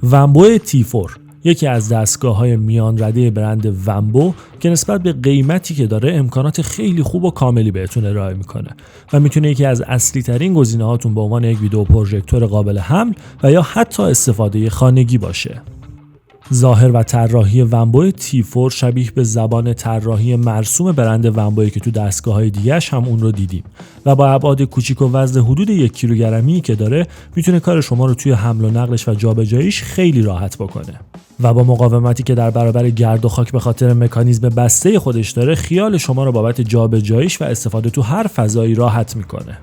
ونبو T4 یکی از دستگاه‌های میان رده برند ونبو که نسبت به قیمتی که داره امکانات خیلی خوب و کاملی بهتون ارائه میکنه و میتونه یکی از اصلی ترین گزینه‌هاتون به عنوان یک ویدیو پروژکتور قابل حمل و یا حتی استفاده خانگی باشه. ظاهر و طراحی ونبو T4 شبیه به زبان طراحی مرسوم برند ونبویی که تو دستگاه‌های دیگه‌اش هم اون رو دیدیم و با ابعاد کوچیک و وزن حدود 1 کیلوگرمی که داره میتونه کار شما رو توی حمل و نقلش و جابجاییش خیلی راحت بکنه و با مقاومتی که در برابر گرد و خاک به خاطر مکانیزم بسته خودش داره خیال شما رو بابت جابجاییش و استفاده تو هر فضایی راحت میکنه.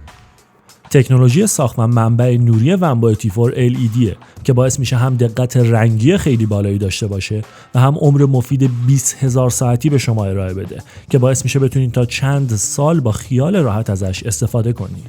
تکنولوژی ساختن منبع نوری ونبو T4 LEDه که باعث میشه هم دقت رنگی خیلی بالایی داشته باشه و هم عمر مفید 20,000 ساعتی به شما ارائه بده که باعث میشه بتونین تا چند سال با خیال راحت ازش استفاده کنین.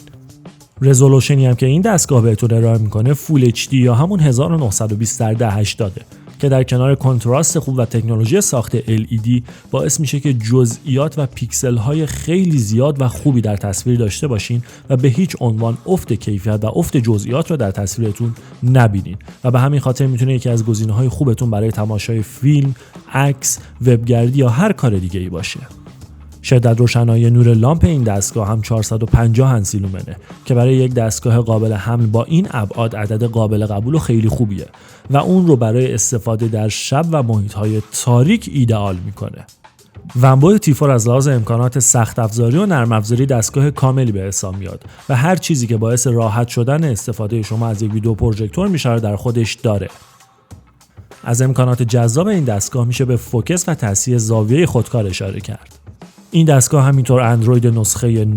رزولوشنی هم که این دستگاه بهتون ارائه میکنه فول HD یا همون 1920x1080 که در کنار کنتراست خوب و تکنولوژی ساخت LED باعث میشه که جزئیات و پیکسل های خیلی زیاد و خوبی در تصویر داشته باشین و به هیچ عنوان افت کیفیت و افت جزئیات رو در تصویرتون نبینین و به همین خاطر میتونه یکی از گزینه‌های خوبتون برای تماشای فیلم، عکس، وبگردی یا هر کار دیگه ای باشه. شدت روشنایی نور لامپ این دستگاه هم 450 هنسی لومنه که برای یک دستگاه قابل حمل با این ابعاد عدد قابل قبول و خیلی خوبیه و اون رو برای استفاده در شب و محیط‌های تاریک ایدئال میکنه. ونبو T4 از لحاظ امکانات سخت افزاری و نرم افزاری دستگاه کاملی به حساب میاد و هر چیزی که باعث راحت شدن استفاده شما از یک ویدیو پروژکتور میشه در خودش داره. از امکانات جذاب این دستگاه میشه به فوکس و تصحیح زاویه خودکار اشاره کرد. این دستگاه همینطور اندروید نسخه 9،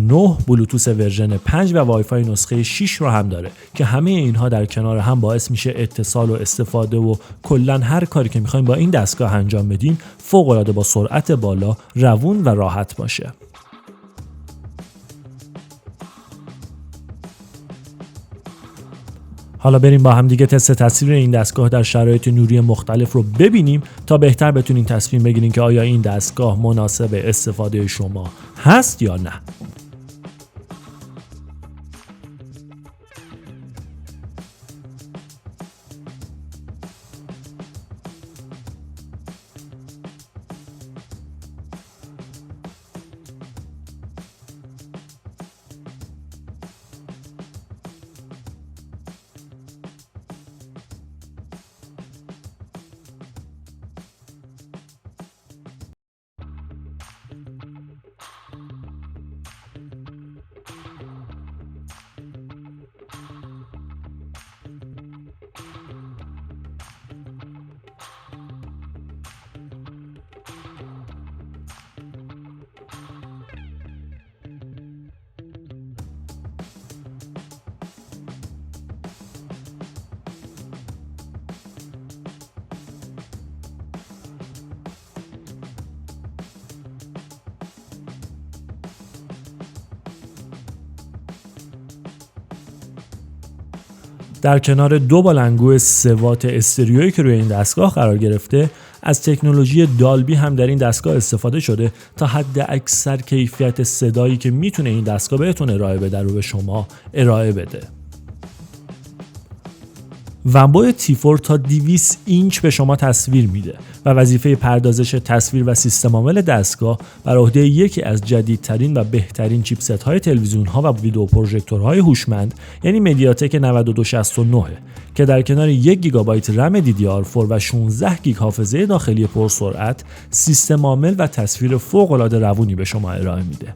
بلوتوث ورژن 5 و وای فای نسخه 6 رو هم داره که همه اینها در کنار هم باعث میشه اتصال و استفاده و کلا هر کاری که میخوایم با این دستگاه انجام بدیم فوق العاده با سرعت بالا، روون و راحت باشه. حالا بریم با هم دیگه تست تصویر این دستگاه در شرایط نوری مختلف رو ببینیم تا بهتر بتونین تصمیم بگیرین که آیا این دستگاه مناسب استفاده شما هست یا نه. در کنار دو بلندگو 3 وات استریویی که روی این دستگاه قرار گرفته، از تکنولوژی دالبی هم در این دستگاه استفاده شده تا حد اکثر کیفیت صدایی که میتونه این دستگاه بهتون ارائه بده رو به شما ارائه بده. ونبو T4 تا 200 اینچ به شما تصویر میده و وظیفه پردازش تصویر و سیستم عامل دستگاه بر عهده یکی از جدیدترین و بهترین چیپست های تلویزیون ها و ویدیو پروژکتورهای هوشمند یعنی مدیاتک 9269 که در کنار 1 گیگابایت رم DDR4 و 16 گیگ حافظه داخلی پرسرعت سیستم عامل و تصویر فوق العاده روونی به شما ارائه میده.